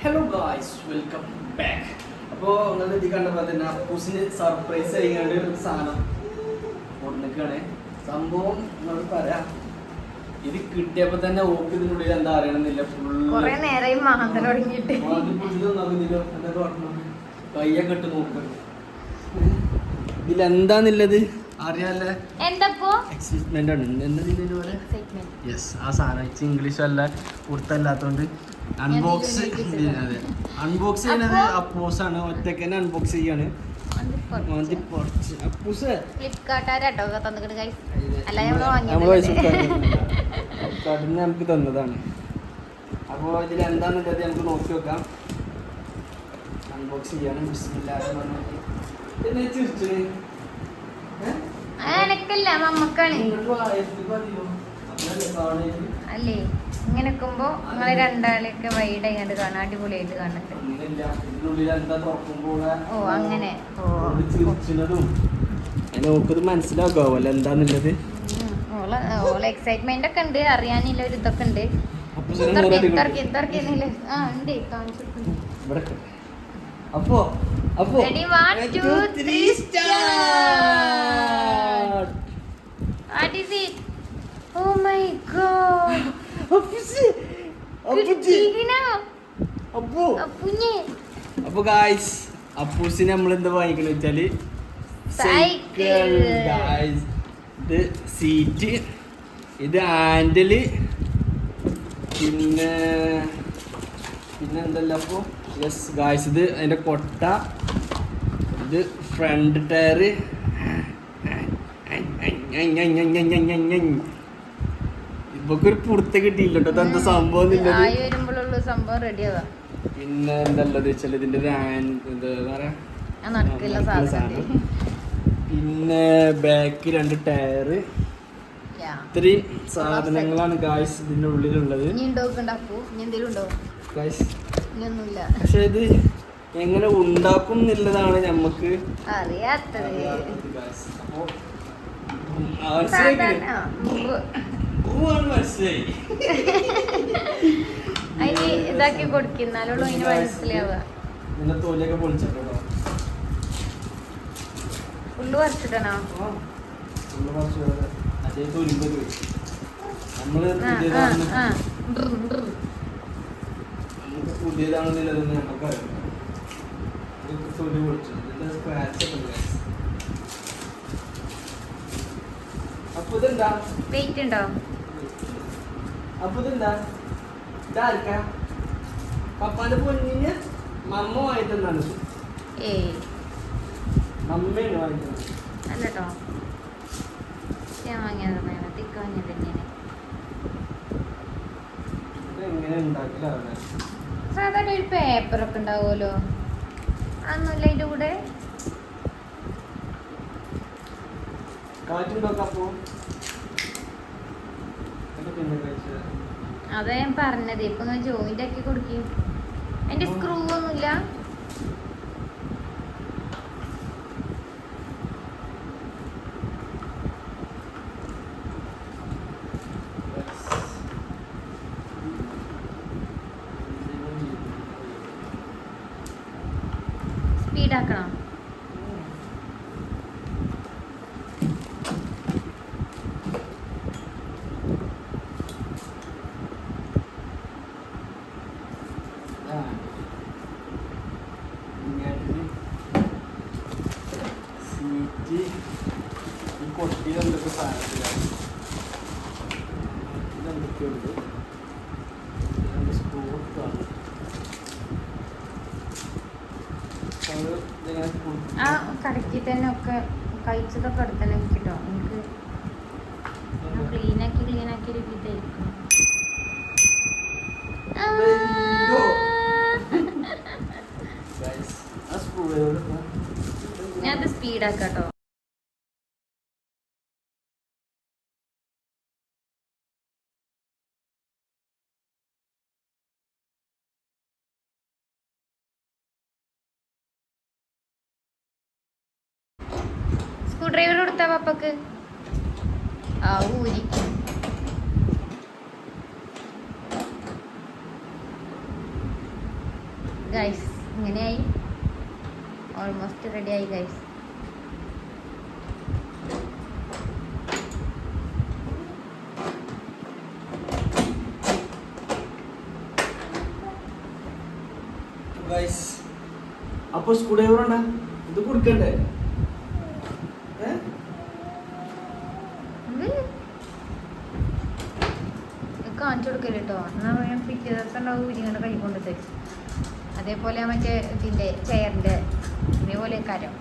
Hello guys, welcome back. അപ്പോൾ നിങ്ങൾ ഇത് കണ്ടപ്പോൾ തന്നെ അപ്പൂസിന് സർപ്രൈസ് ചെയ്യാണ്ട് ഒരു സാധനം കൊണ്ടിരിക്കുകയാണ്. സംഭവം നിങ്ങൾ പറയാം, ഇത് കിട്ടിയപ്പോൾ തന്നെ ഓക്ക് ഇതിനുള്ളിൽ എന്താ അറിയണമെന്നില്ല. കൊറേ നേരമായി മാന്തൽ തുടങ്ങിയിട്ട് കയ്യൊക്കെ ഇട്ട് നോക്കുക ഇതിലെന്താന്നുള്ളത് അറിയാല്ലേ. എക്സൈറ്റ്മെന്റ് ആണ്. യെസ്, ആ സാധനം ഇംഗ്ലീഷ് അല്ല ഉറുത്തല്ലാത്തോണ്ട് അൺബോക്സ്. അതെ, അൺബോക്സ് ചെയ്യുന്നത് അപ്പൂസാണ്. ഒറ്റക്ക് തന്നെ അൺബോക്സ് ചെയ്യാണ്. ഫ്ലിപ്കാർട്ടിന് നമുക്ക് തന്നതാണ്. അപ്പോൾ ഇതിൽ എന്താന്നുള്ളത് നമുക്ക് നോക്കി നോക്കാം. അൺബോക്സ് ചെയ്യാണ്. അല്ലേ ഇങ്ങനെ നിൽക്കുമ്പോ നിങ്ങളെ രണ്ടാളെയൊക്കെ വൈഡ് ആയിട്ട് കാണാൻ അടിപൊളിയായിട്ട് കാണുന്നുണ്ട്. ഓ അങ്ങനെ നോക്കത് മനസ്സിലാക്കാവല്ല എന്താന്നുള്ളത്. ഓളെ എക്സൈറ്റ്മെന്റ് ഒക്കെ ഉണ്ട്, അറിയാനില്ല ഒരു ഇതൊക്കെ ഉണ്ട്. അപ്പോ Ready, 1, 2, 3, start. What is it? Oh my god. അപ്പൊ ഗായ്സ്, അപ്പൂസിന് നമ്മൾ എന്താ വാങ്ങിക്കണെന്ന് വെച്ചാല് സൈക്കിൾ ഗായ്സ്. ഇത് സീറ്റ്, ഇത് ഹാൻഡില്, പിന്നെ എന്തല്ല. അപ്പൊ യെസ് ഗായ്സ്, ഇത് അതിന്റെ കൊട്ട, ഇത് ഫ്രണ്ട് ടയർ, ഇപ്പൊക്കൊരു പുറത്ത് കിട്ടിയില്ലോ. എന്താ സംഭവം. പിന്നെ എന്തല്ലത് വെച്ചാൽ ഇതിന്റെ ഒരു എന്താ പറയാ, പിന്നെ ബാക്ക് 2 ടയർ. ഇത്രയും സാധനങ്ങളാണ് ഗായ്സ് ഇതിന്റെ ഉള്ളിലുള്ളത്. പക്ഷെ ഇത് എങ്ങനെ ഉണ്ടാക്കും എന്നുള്ളതാണ് നമുക്ക് അറിയാത്തത്. മനസ്സിലായി. അതിന് ഇതാക്കി കൊടുക്കുന്നാലുള്ളൂ അതിന് മനസ്സിലാവുക. തോലിയൊക്കെ പൊളിച്ചിട്ടോ, ഉള്ളു വരച്ചിട്ടണോ? അതേ തൊലിമ്പ് നമ്മള് പുതിയതാണെന്നുള്ളതൊന്നും നമുക്കറിയാം. തൊലി പൊളിച്ചു, ഇതിന്റെ സ്ക്രാച്ച് ഒക്കെ ഉണ്ട്. അപ്പൊ ഇതെന്താ വെയിറ്റ് ഉണ്ടോ? അപ്പൊ ഇതെന്താ, ഇതാർക്കാ? പപ്പാന്റെ പൊന്നിന് മമ്മ വാങ്ങിത്തന്നാണ്. മമ്മയാണ് വാങ്ങിത്തത് അല്ലട്ടോ, ഞാൻ വാങ്ങിയതാണ്. തിക്ക വാങ്ങിയത് തന്നെയാണ്. എങ്ങനെ ഉണ്ടാക്കില്ല. സാധാരണ ഒരു പേപ്പറൊക്കെ ഉണ്ടാവുമല്ലോ, അതൊന്നുമില്ല അതിൻ്റെ കൂടെ. അതാ ഞാൻ പറഞ്ഞത്. ഇപ്പൊ ജോയിന്റ് ആക്കി കൊടുക്കും. അതിന്റെ സ്ക്രൂ ഒന്നുമില്ല. സ്പീഡാക്കണം. സീറ്റ് ഈ കൊട്ടിയിലെന്തൊക്കെ സാധനത്തിലാണ്. ഇതെന്തൊക്കെയുണ്ട്, സ്ക്രൂ ആണ്. ആ കടക്കി തന്നെ ഒക്കെ കഴിച്ചതൊക്കെ എടുത്തന്നെ കിട്ടോ. എനിക്ക് ക്ലീനാക്കി ഒരു ഇതായിരിക്കും. ഞാനത് സ്പീഡാക്കാട്ടോ. സ്ക്രൂ ഡ്രൈവർ കൊടുത്താ പപ്പക്ക്. ആ ഊരി ഗൈസ് ഇങ്ങനെയായി, ഓൾമോസ്റ്റ് റെഡി ആയി ഗൈസ്. ഗൈസ് അപ്പൊ സ്ക്രൂ ഡ്രൈവർ ഉണ്ടാ ഇത് കൊടുക്കണ്ടേ? കാണിച്ചു കൊടുക്കല് കേട്ടോ, എന്നാ ഞാൻ പിറ്റേ ദിവസം ഉണ്ടാവും ഉരിങ്ങയുടെ കൈ കൊണ്ട് തരും. അതേപോലെ മറ്റേ ഇതിൻ്റെ ചെയറിൻ്റെ ഇതേപോലെ കരം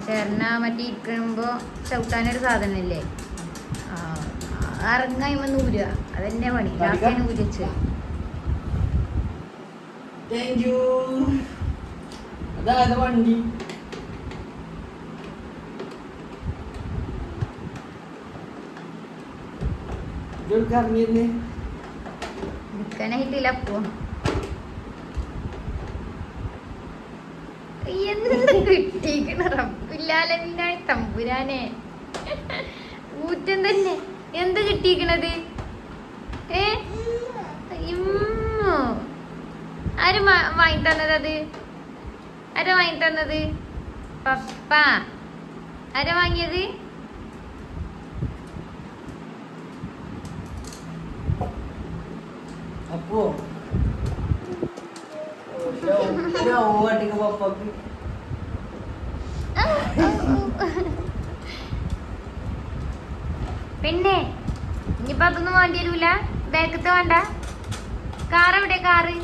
ചെയറിന മറ്റേ ഇരിക്കുമ്പോൾ ചവിട്ടാനൊരു സാധനമില്ലേ, ഇറങ്ങായ്മ ഊരുക, അതെന്നെ പണി. ലാസ്റ്റ് ഊരിച്ച് അതായത് വണ്ടി ഇറങ്ങിയിരുന്നേ നിൽക്കാനായിട്ടില്ല. അപ്പോ എന്ത് കിട്ടിയിരിക്കണ റബ്ബില്ലാലനായി തമ്പുരാനെ, ഊറ്റം തന്നെ. എന്ത് കിട്ടിയിരിക്കണത്? ആര് വാങ്ങി തന്നത്? അത് ആരാ വാങ്ങി തന്നത്? പപ്പ. ആരാ വാങ്ങിയത്? അപ്പോ പപ്പക്ക് പിന്നെ ഇനിയിപ്പോ അതൊന്നും വേണ്ടി വരൂല. ബാക്കത്തെ വേണ്ട. കാർ എവിടെ? കാറ്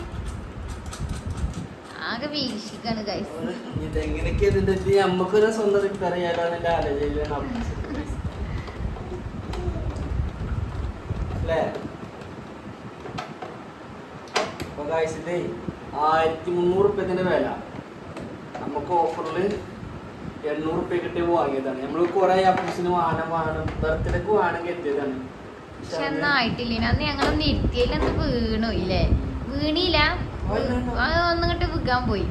ആകെ വീക്ഷിക്കാണ് ഗൈസ്. ഇതെങ്ങനെയൊക്കെ ഇതിന്റെ നമ്മക്കൊരു സ്വന്തം റിപ്പയർ ചെയ്യാനാണ് എന്റെ ആലോചന അല്ലേ? അപ്പൊ ഗൈസ് ഇത് 1300 വില, നമുക്ക് ഓഫറിൽ 800 കിട്ടി വാങ്ങിയതാണ്. നമ്മള് കൊറേ അപ്പൂസിന് വാണം ബർത്ത്ഡേക്ക് വാണെങ്കിൽ എത്തിയതാണ്. പക്ഷെ ഒന്നും ആയിട്ടില്ല. അന്ന് ഞങ്ങളൊന്ന് ഇരുത്തിയില്ലെന്ന് വീണു ഇല്ലേ? വീണില്ല, ഒന്നിങ്ങോട്ട് വിൽക്കാൻ പോയി.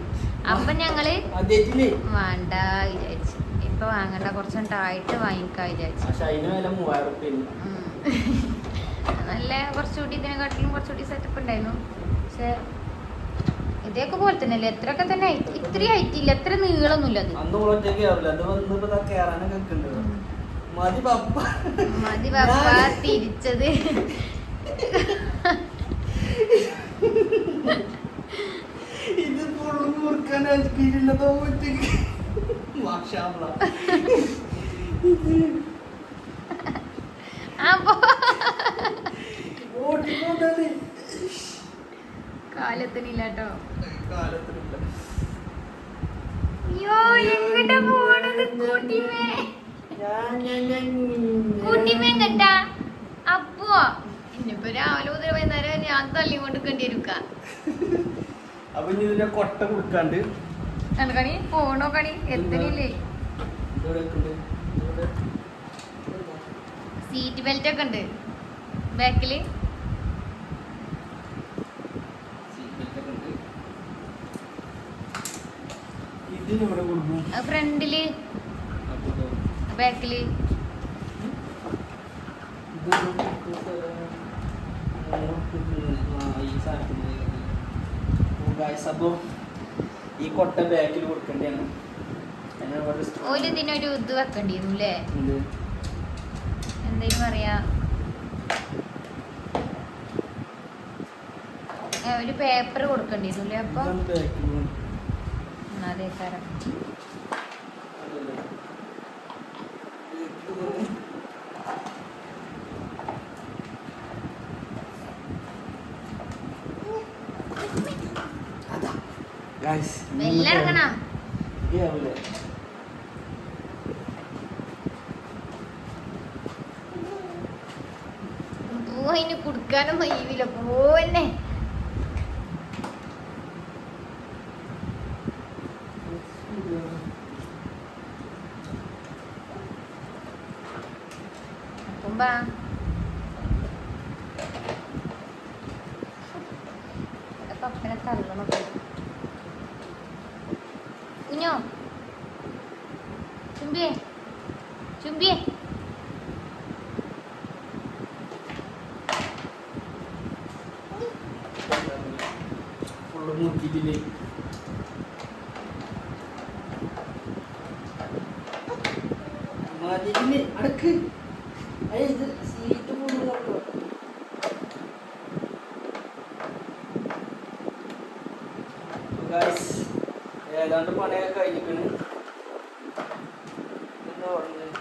അപ്പൊ ഞങ്ങള് വേണ്ട വിചാരിച്ചു. ഇപ്പൊ വാങ്ങണ്ട, കുറച്ചുണ്ടായിട്ട് വാങ്ങിക്കാ വിചാരിച്ചു. നല്ല കുറച്ചുകൂടി ഇതിനെക്കാട്ടിലും കുറച്ചുകൂടി സെറ്റപ്പ് ഉണ്ടായിരുന്നു. പക്ഷെ ഇതൊക്കെ പോലെ തന്നെയല്ലേ, എത്രയൊക്കെ തന്നെ ഇത്രയും ഹൈറ്റില്ല, എത്ര നീളൊന്നുമില്ല. മതി പപ്പ തിരിച്ചത്. ഇത് ഫുള്ളും മുറുക്കാൻ അൽക്കിയില്ലതോ കാലത്തിനില്ല കേട്ടോ. കാലത്തിനില്ല. അയ്യോ എങ്ങട്ടാ പോണത്? കൂട്ടിമേ കേട്ടാ. അപ്പോ ഇനിയിപ്പോ രാവിലെ മുതൽ വൈകുന്നേരം ഞാൻ തള്ളി കൊണ്ട് കണ്ടിരിക്ക. അപ്പൊ ഇനി ഇതിന്റെ കൊട്ട കൊടുക്കാണ്ട് കണി പോണോ കണി എത്തണില്ലേ? സീറ്റ് ബെൽറ്റ് ഒക്കെ ഉണ്ട് ബാക്കില്. ഫ്രണ്ടില് ബാക്കില് അപ്പൊ ഈ കൊട്ട ബാക്കിൽ കൊടുക്കേണ്ടതാണ്. ഓല് ഇതിനൊരു ഇത് വെക്കേണ്ടിയിരുന്നു അല്ലേ? എന്തേലും പറയാ, ഒരു പേപ്പർ കൊടുക്കേണ്ടിയിരുന്നു അല്ലേ? അപ്പൊ അതേ തരം വെല്ലടക്കണം. അതിന് കുടുക്കാനൊന്നും ഒഴിവില്ല. പോന്നെ പപ്പനെ തള്ളണം. കുഞ്ഞോ ചുംബിയേ ചുംബിയേ. അവള് മുക്കിട്ടില്ലേ മതിയില്ലേ അടക്ക് ഇത് സീറ്റ് പോകുന്നുണ്ടോ ഏതാണ്ട് പണിയൊക്കെ കഴിഞ്ഞിക്കണ് എന്താ പറഞ്ഞത്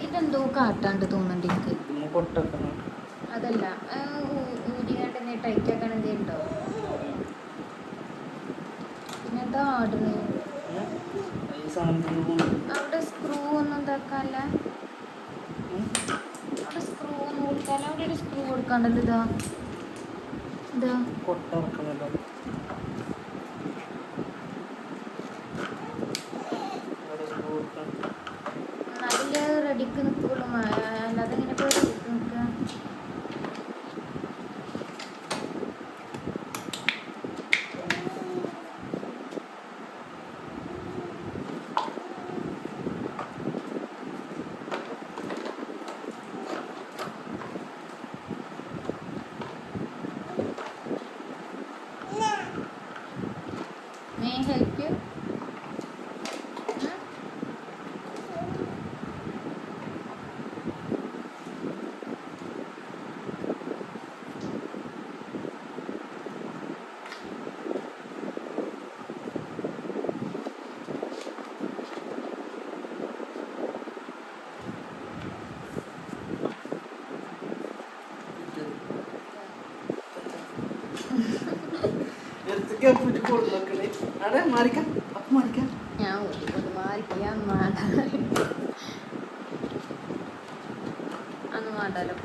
ഇതെന്തോ കാട്ടാണ്ട് തോന്നുന്നുണ്ട് എനിക്ക് പൊട്ടക്കണം അതല്ല ഊരിയാണ്ട് ടൈറ്റ് ആക്കാൻ എന്തേലും ഉണ്ടോ പിന്നെ എന്താ ആടുന്നത് ഈ സാധനത്തിന് അവിടെ സ്ക്രൂ ഒന്നും ഇതാക്കാല്ല അവിടെ സ്ക്രൂ ഒന്നും കൊടുക്കാല്ല അവിടെ ഒരു സ്ക്രൂ കൊടുക്കാണ്ടല്ലോ ഇതാ ഇതാ കൊട്ടിറക്കണല്ലോ നല്ല റെഡിക്ക് നിൽക്കുള്ളൂ അല്ലാതെ ഇങ്ങനെ ഇപ്പോൾ റെഡിക്ക് നിൽക്കുക May I help you? ഞാൻ ഓടിക്കൊണ്ട് മാറിക്കാൻ അന്ന് മാണ്ടാലോ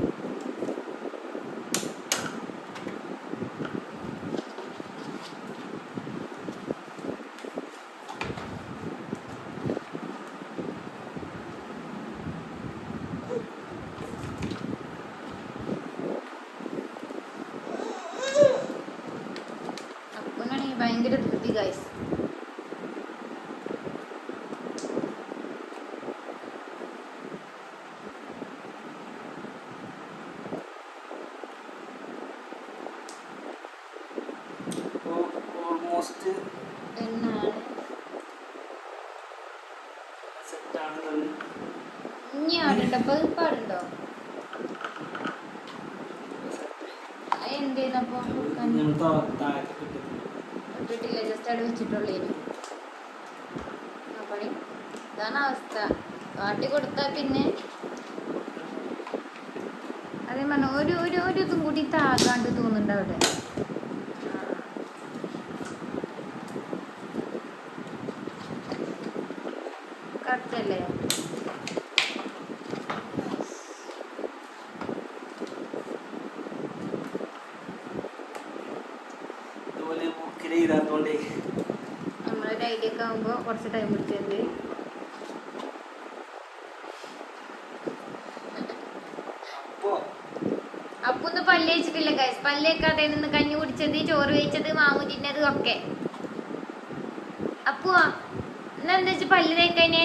അപ്പനാണെങ്കിൽ ഭയങ്കര ധൃതി ഗൈസ് ഓൾമോസ്റ്റ് എന്നാണ് സെറ്റാണ് ഇനി ആടുണ്ടോ പാടുണ്ടോ എന്തേന്നപ്പോ ഇട്ടിട്ടില്ല ജസ്റ്റ് അവിടെ വെച്ചിട്ടുള്ളേ പണി ഇതാണ് അവസ്ഥ കാട്ടി കൊടുത്താൽ പിന്നെ അതേ പറഞ്ഞ ഒരു ഇതും കൂടി താകാണ്ട് തോന്നുന്നുണ്ട് അവിടെ കറക്റ്റ് അല്ലേ നമ്മളൊരു ഐഡിയ ഒക്കെ ആകുമ്പോൾ കുറച്ച് ടൈം പിടിച്ചത് അപ്പൊന്ന് പല്ല് വെച്ചിട്ടില്ല ഗൈസ് പല്ലേക്കാതെ നിന്ന് കഞ്ഞി കുടിച്ചത് ചോറ് കഴിച്ചത് മാമു തിന്നത് ഒക്കെ അപ്പുവാ എന്നാ എന്താ വെച്ചാൽ പല്ല് തേക്കനെ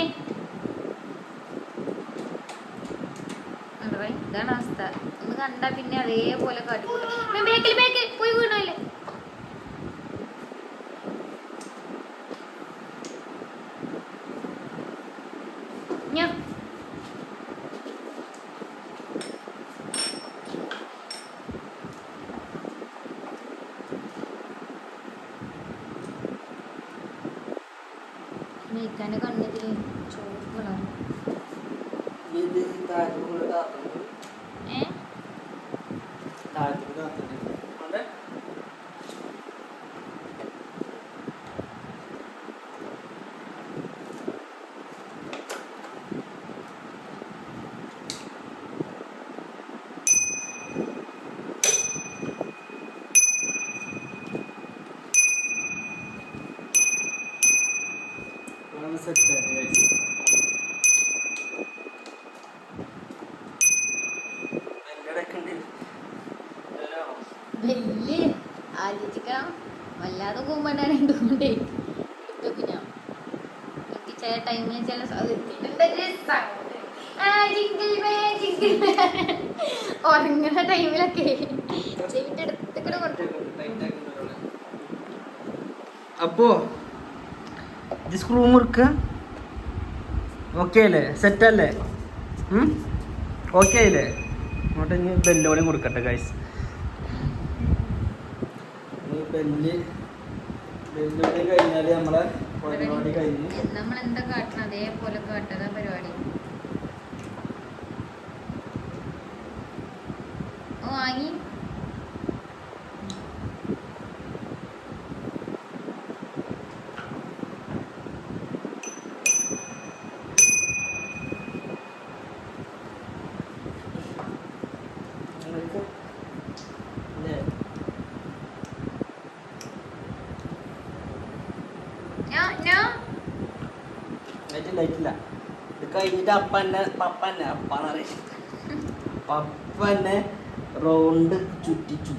ഇതാണ് അവസ്ഥ ഒന്ന് കണ്ടാ പിന്നെ അതേപോലെ കാട്ടിക്കൂട്ടും ബേക്കിൽ പോയി വീണല്ലേ ഞാൻ മേക്കാൻ്റെ കണ്ണിൽ ചോപ്പ് കളർ വലിയ ആലോചിക്കണം വല്ലാതെ കൂമ്പണ്ടാണ് എന്തുകൊണ്ടേ എടുത്തു ഞാൻ എനിക്ക് ചില ടൈമിൽ ചില ഉറങ്ങുന്ന ടൈമിലൊക്കെ ചെവിന്റെ അടുത്തേക്കൂടെ അപ്പോ സ്ക്രൂ മുറുക്ക ഓക്കെ അല്ലേ സെറ്റ് അല്ലേ ഓക്കെ ആയില്ലേ അങ്ങോട്ട് ഇനി ബെല്ലോടെ കൊടുക്കട്ടെ ഗൈസ് ബെല്ലോടെ കഴിഞ്ഞാല് നമ്മളെ പരിപാടി കഴിഞ്ഞു നമ്മൾ എന്താ കാട്ടണം അതേപോലെ കാട്ടതാ പരിപാടി ഓ വാങ്ങി ലൈറ്റില്ല ഇത് കഴിഞ്ഞിട്ട് പപ്പന്നെ റൗണ്ട് ചുറ്റിച്ചു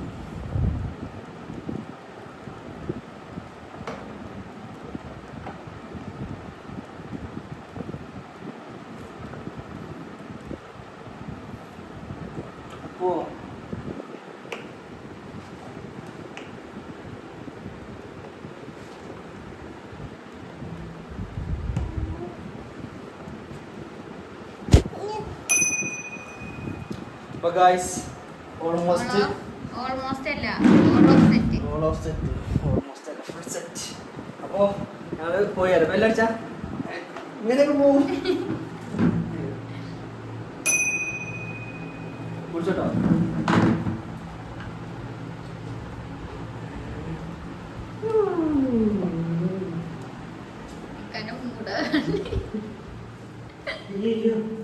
അപ്പോ അപ്പോൾ ഗായ്സ് ഓൾമോസ്റ്റ് അല്ല ഫുൾ സെറ്റ് അപ്പോൾ ഞങ്ങൾ പോയാലോ ബെല്ലടിച്ചാ ഇങ്ങനെയൊക്കെ പോവും കുടിച്ചോട്ടോ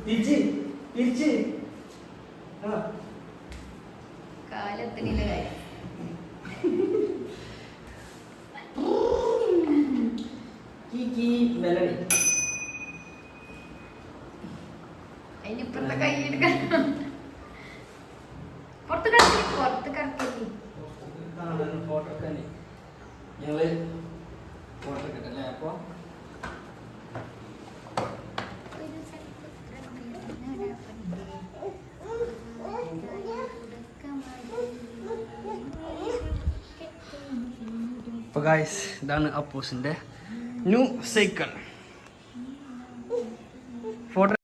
തിരിച്ച് കാലത്തിനില്ല കാര്യം മെലഡി അതിനിപ്പുറത്തെ കൈ എടുക്കണം പുറത്ത് കിടക്കി ഫോട്ടോ ഒക്കെ ഞങ്ങള് ഫോട്ടോ ഒക്കെ അല്ലേ അപ്പൊ അപ്പോൾ ഗായ്സ് ഇതാണ് അപ്പൂസിൻ്റെ ന്യൂ സൈക്കിൾ ഫോട്ടോ